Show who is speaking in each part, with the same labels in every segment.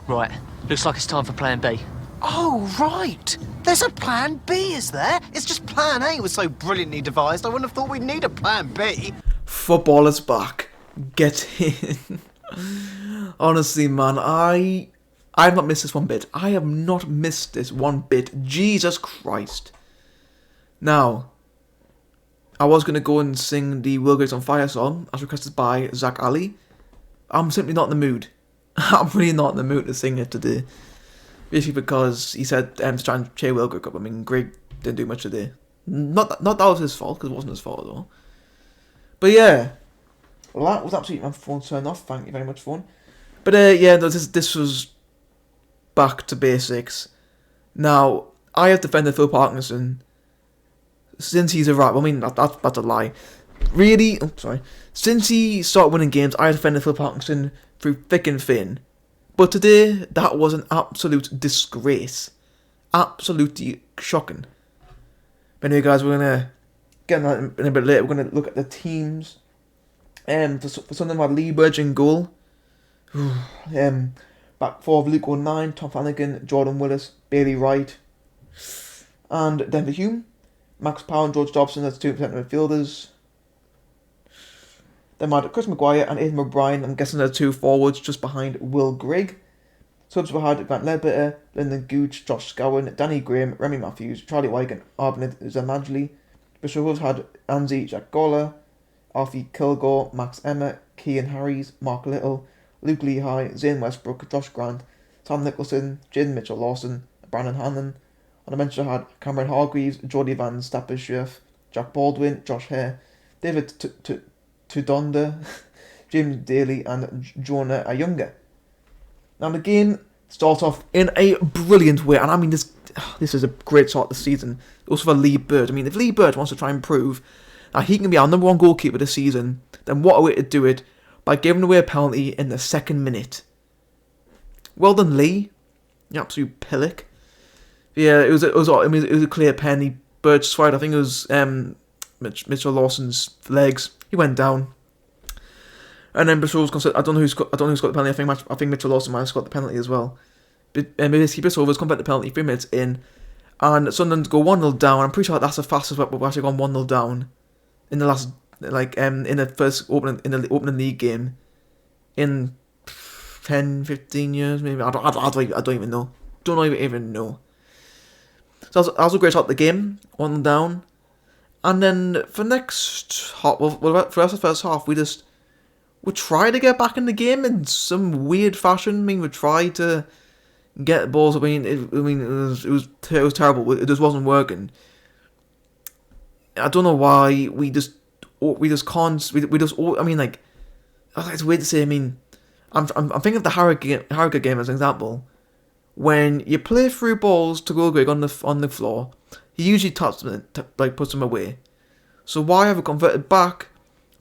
Speaker 1: Right, looks like it's time for plan B.
Speaker 2: Oh, right. There's a plan B, is there? It's just plan A was so brilliantly devised, I wouldn't have thought we'd need a plan B.
Speaker 3: Football is back. Get in. Honestly, man, I've not missed this one bit. I have not missed this one bit. Jesus Christ. Now, I was going to go and sing the Will Grace on Fire song, as requested by Zach Ali. I'm simply not in the mood. I'm really not in the mood to sing it today. Basically because he said to try and cheer Will Greg up. I mean, Greg didn't do much today. Not that was his fault, because it wasn't his fault at all. But yeah. Well, that was absolutely my phone turned off. Thank you very much, phone. But yeah, no, this was back to basics. Now, I have defended Phil Parkinson since he's arrived. I mean, that's a lie. Really? Oh, sorry. Since he started winning games, I have defended Phil Parkinson through thick and thin. But today, that was an absolute disgrace. Absolutely shocking. But anyway, guys, we're going to get on that in a bit later. We're going to look at the teams. For Sunderland, we had Lee Burge in goal. Back four of Luke 09, Tom Flanagan, Jordan Willis, Bailey Wright, and Denver Hume. Max Power and George Dobson as 2% midfielders. Then we had Chris Maguire and Aidan O'Brien, I'm guessing they're two forwards just behind Will Grigg. Subs we had Grant Ledbetter, Lyndon Gooch, Josh Scowen, Danny Graham, Remy Matthews, Charlie Wigan, Arbin Zamajli. Bristol Rovers had Anzi Jack Goller, Alfie Kilgore, Max Emma, Kean Harries, Mark Little, Luke Leahy, Zane Westbrook, Josh Grant, Sam Nicholson, Jaden Mitchell-Lawson, Brandon Hannon. On the bench I had Cameron Hargreaves, Jordy Van Stapperschiff, Jack Baldwin, Josh Hare, David Tudonda, James Daly and Jonah Ayunga. Now the game starts off in a brilliant way, and I mean this is a great start to the season. Also for Lee Bird. I mean, if Lee Bird wants to try and prove that he can be our number one goalkeeper this season, then what a way to do it by giving away a penalty in the second minute. Well done, Lee. You absolute pillock. Yeah, it was a clear penny. Bird side, I think it was Mitchell Lawson's legs. He went down. And then Bristol Rovers, I don't know who's got the penalty. I think Mitchell Lawson might have got the penalty as well. But basically, Bristol Rovers convert the penalty 3 minutes in, and Sunderland go 1-0 down. I'm pretty sure that's the fastest we've actually gone 1-0 down in the last, in the first opening league game in 10, 15 years maybe. I don't even know. Don't even know. So that was a great start to the game, 1-0 down, and then for next half, for the rest of the first half, we tried to get back in the game in some weird fashion. I mean, we tried to get balls. I mean, it was terrible. It just wasn't working. I don't know why we just can't. I mean, like, it's weird to say. I mean, I'm thinking of the Harrogate game as an example. When you play through balls to Will Grigg on the floor, he usually puts them away. So why have we converted back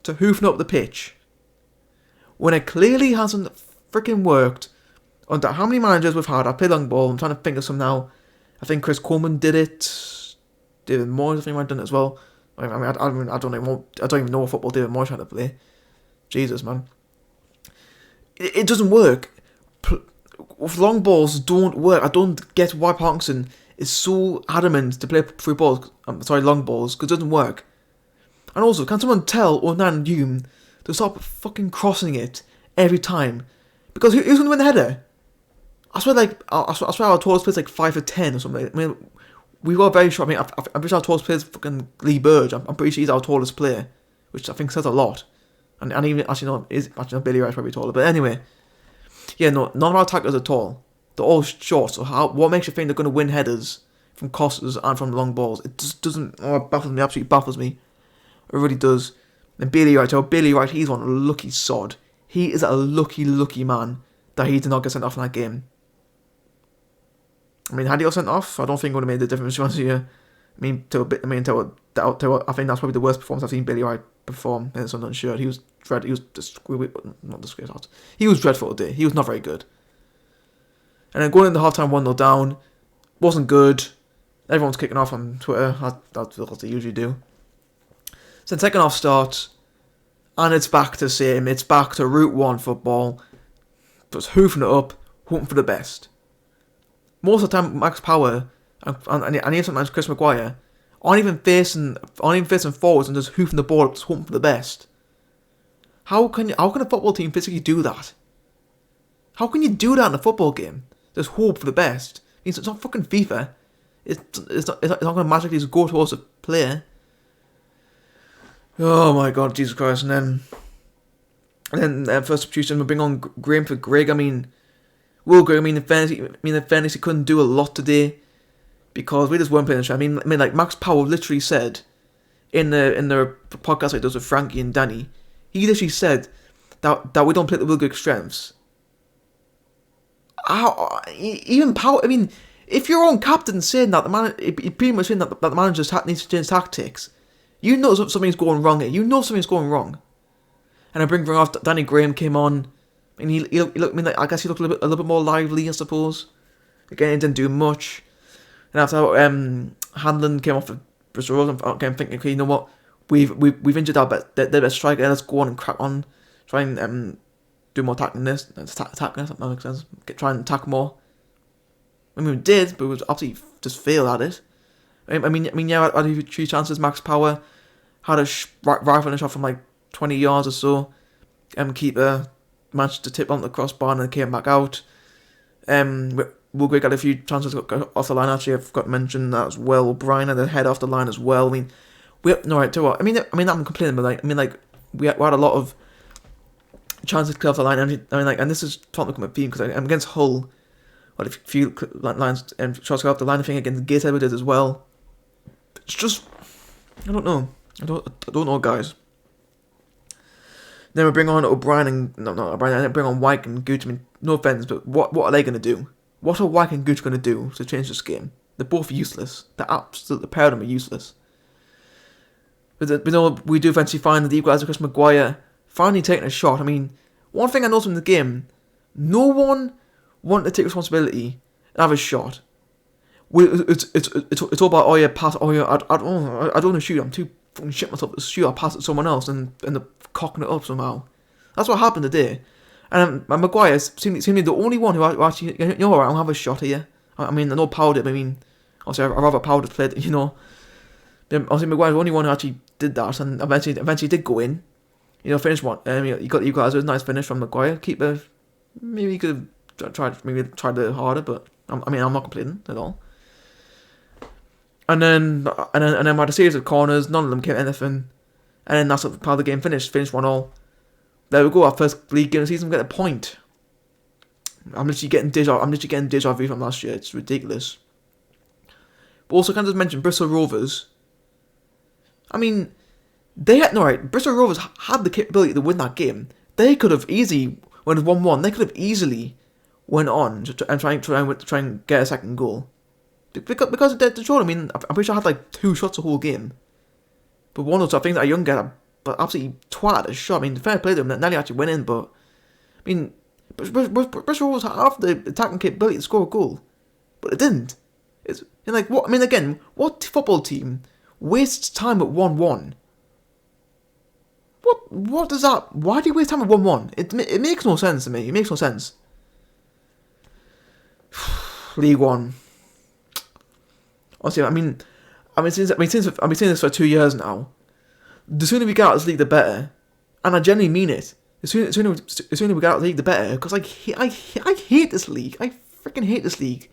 Speaker 3: to hoofing up the pitch when it clearly hasn't freaking worked? Under how many managers we've had? I play long ball. I'm trying to think of some now. I think Chris Coleman did it. David Moyes, I think, might have done it as well. I don't even know what football David Moyes tried to play. Jesus, man, it doesn't work. Long balls don't work. I don't get why Parkinson is so adamant to play through balls. Long balls, because it doesn't work. And also, can someone tell Onan Hume to stop fucking crossing it every time? Because who's going to win the header? I swear our tallest player's 5'10" or something. I mean, we were very short. I mean, I'm pretty sure our tallest player's fucking Lee Burge. I'm pretty sure he's our tallest player, which I think says a lot. And even Billy Wright's probably taller. But anyway, yeah, no, none of our attackers are tall. They're all short. So what makes you think they're going to win headers from crosses and from long balls? It just doesn't. Oh, it baffles me. Absolutely baffles me. It really does. And Billy Wright, he's one lucky sod. He is a lucky man that he did not get sent off in that game. I mean, had he got sent off, I don't think it would have made the difference. I think that's probably the worst performance I've seen Billy Wright perform in a Sunderland shirt. He was dreadful. He was dreadful today. He was not very good. And then going into half time 1-0 down, wasn't good. Everyone's kicking off on Twitter. That's what they usually do. So the second half starts, and it's back to the same. It's back to Route 1 football. Just hoofing it up. hoping for the best. Most of the time, Max Power and even sometimes Chris Maguire aren't even facing forwards and just hoofing the ball up, just hoping for the best. How can a football team physically do that? How can you do that in a football game? Just hope for the best. It's not fucking FIFA. It's not going to magically just go towards a player. Oh my god, Jesus Christ! And then first substitution, we bring on Graham for Greg. I mean, Will Greg. In fairness, he couldn't do a lot today because we just weren't playing the show. I mean, like Max Powell literally said in the podcast like those with Frankie and Danny, he literally said that we don't play the Will Greg strengths. How even Powell? I mean, if your own captain saying that pretty much saying that the manager needs to change tactics, you know something's going wrong here. You know something's going wrong. And I bring off Danny Graham came on, and he looked. I mean, like, I guess he looked a little bit more lively, I suppose. Again, he didn't do much. And after Hanlon came off of Bristol Rovers, I'm thinking, okay, you know what? We've injured our best striker. Let's go on and crack on, try and do more tackling this. That makes sense. Try and attack more. I mean, we did, but we absolutely just failed at it. I mean, yeah, I had 3 chances. Max Power had a rifling shot from like 20 yards or so. Keeper managed to tip on the crossbar and came back out. Will Greg had a few chances off the line. Actually, I forgot to mention that as well. O'Brien had a head off the line as well. I mean, I mean, I'm complaining, but we had a lot of chances to clear off the line. And this is starting to become a theme because I'm against Hull. Well, if a few lines and shots go off the line, I think against Gateshead we did as well. It's just, I don't know. I don't know, guys. Then we bring on O'Brien and not O'Brien. Then bring on White and Gooch. I mean, no offense, but what are they going to do? What are White and Gooch going to do to change this game? They're both useless. The pair of them are useless. But we do eventually find that the equaliser, Chris Maguire, finally taking a shot. I mean, one thing I noticed in the game, no one wanted to take responsibility and have a shot. It's all about, oh yeah, pass, oh yeah, I don't want to shoot, I'm too fucking shit myself to shoot, I'll pass it to someone else and end up cocking it up somehow. That's what happened today. And Maguire seemed to be the only one who actually, you know, alright, I'll have a shot here. I mean, I know Powell did, but I mean, obviously I'd rather Powell just played, you know. Obviously Maguire's the only one who actually did that, and eventually did go in. You know, finished one. You got the equaliser, nice finish from Maguire. Keeper, maybe he could have tried a little harder, but I'm not complaining at all. And then we had a series of corners. None of them came anything. And then that's how part of the game finished 1-1. There we go. Our first league game of the season. We get a point. I'm literally getting deja vu from last year. It's ridiculous. But also, can I just mention Bristol Rovers? I mean, Bristol Rovers had the capability to win that game. They could have easily, when it was 1-1, they could have easily went on and try and get a second goal. Because the shot, I mean, I'm pretty sure I had like 2 shots the whole game. But one of those things that a young guy but absolutely twat a shot. I mean, fair play to them, nearly actually went in, but I mean, Bristol Rovers have the attacking capability to score a goal, but it didn't. It's like what? I mean, again, what football team wastes time at 1-1? What does that? Why do you waste time at 1-1? It makes no sense to me. It makes no sense. League One. Honestly, I've been saying this for 2 years now. The sooner we get out of this league, the better, and I genuinely mean it. The sooner we get out of the league, the better. Because I hate this league. I freaking hate this league.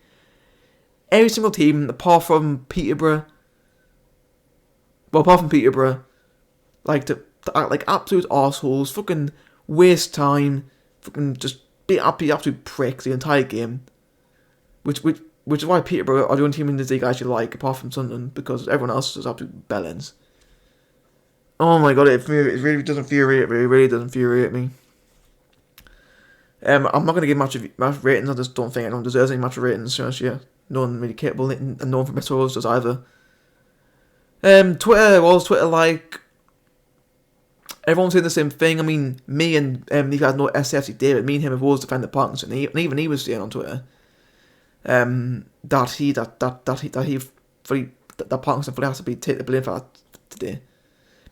Speaker 3: Every single team, apart from Peterborough, like to act like absolute arseholes, fucking waste time, fucking just be absolute pricks the entire game. Which is why Peterborough are the only team in this league I actually like, apart from Sunderland, because everyone else is absolute bellends. Oh my god, it really does infuriate me. It really does infuriate me. I'm not going to give match ratings. I just don't think anyone deserves any match ratings this year. No one really capable, and no one from Bristol Rovers does either. Twitter like? Everyone's saying the same thing. I mean, me and these guys know SFC David. Me and him have always defended Parkinson, and even he was saying on Twitter that Parkinson fully has to take the blame for that today.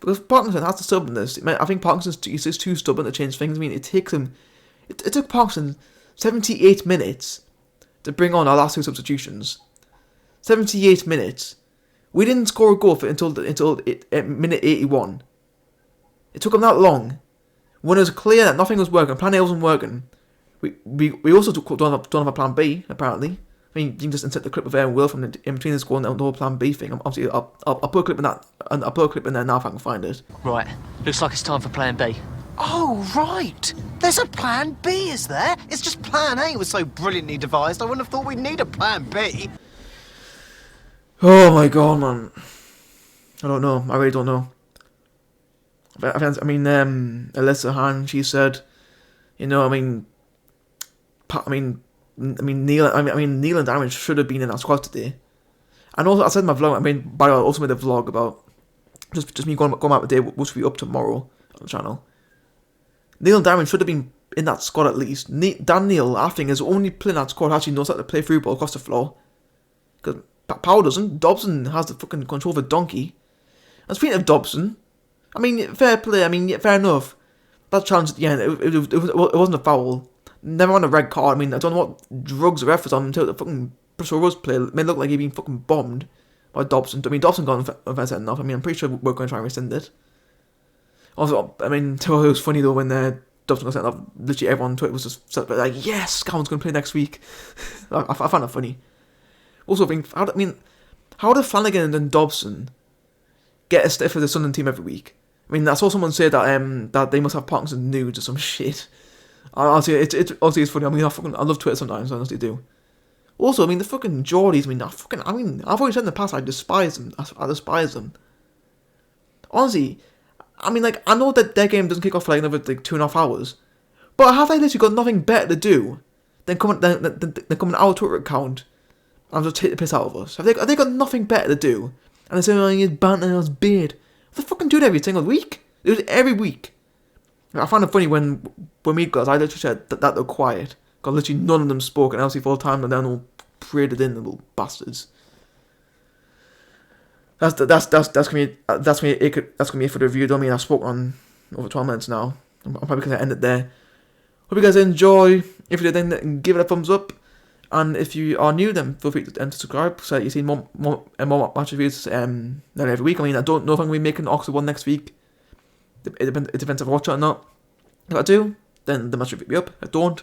Speaker 3: Because Parkinson has the stubbornness. I think Parkinson is too stubborn to change things. I mean, it took Parkinson 78 minutes to bring on our last 2 substitutions. 78 minutes. We didn't score a goal until minute 81. It took them that long. When it was clear that nothing was working, plan A wasn't working, we also don't have a plan B, apparently. I mean, you can just insert the clip of Will from in between the score and the whole plan B thing. Obviously, I'll put a clip in that, and I'll put a clip in there now if I can find it.
Speaker 1: Right, looks like it's time for plan B.
Speaker 2: Oh, right. There's a plan B, is there? It's just plan A was so brilliantly devised, I wouldn't have thought we'd need a plan B.
Speaker 3: Oh my god, man. I don't know. I really don't know. I mean, Alyssa Han, she said, Neil and Darren should have been in our squad today. And also, I said in my vlog, by the way, I also made a vlog about just me going out today, which will be up tomorrow on the channel. Neil and Darren should have been in that squad at least. Daniel, I think, is the only player in that squad who actually knows how to play through ball across the floor. Because Powell doesn't. Dobson has the fucking control of a donkey. And speaking of Dobson, I mean, fair play, fair enough. That challenge at the end, it wasn't a foul. Never on a red card. I mean, I don't know what drugs the ref was on until the fucking Bristol Rovers player made it look like he'd been fucking bombed by Dobson. I mean, Dobson got offense enough. I mean, I'm pretty sure we're going to try and rescind it. Also, I mean, it was funny though when Dobson got sent off. Literally everyone on Twitter was just like, yes, Cowan's going to play next week. I found it funny. Also, how did Flanagan and Dobson get a stiff for the Sunderland team every week? I mean, I saw someone say that they must have Parkinson nudes or some shit. Honestly, it's funny. I mean, I love Twitter sometimes. I honestly do. Also, I mean, the fucking Geordies. I've always said in the past I despise them. I despise them. Honestly, I know that their game doesn't kick off for another 2.5 hours, but have they literally got nothing better to do than come on our Twitter account and just take the piss out of us? Have they got nothing better to do? And they say, oh, he's banting his beard. They fucking do it every single week. They do it every week. I found it funny when we guys, I literally said that they're quiet. Because literally none of them spoke, and LC full time, and then all paraded in, the little bastards. That's gonna be it for the review. I mean, I've spoken on over 12 minutes now. I'm probably gonna end it there. Hope you guys enjoy. If you did, then give it a thumbs up. And if you are new, then feel free to subscribe so that you see more match reviews every week. I mean, I don't know if I'm going to be making Oxford one next week. It depends if I watch it or not. If I do, then the match review will be up. If I don't,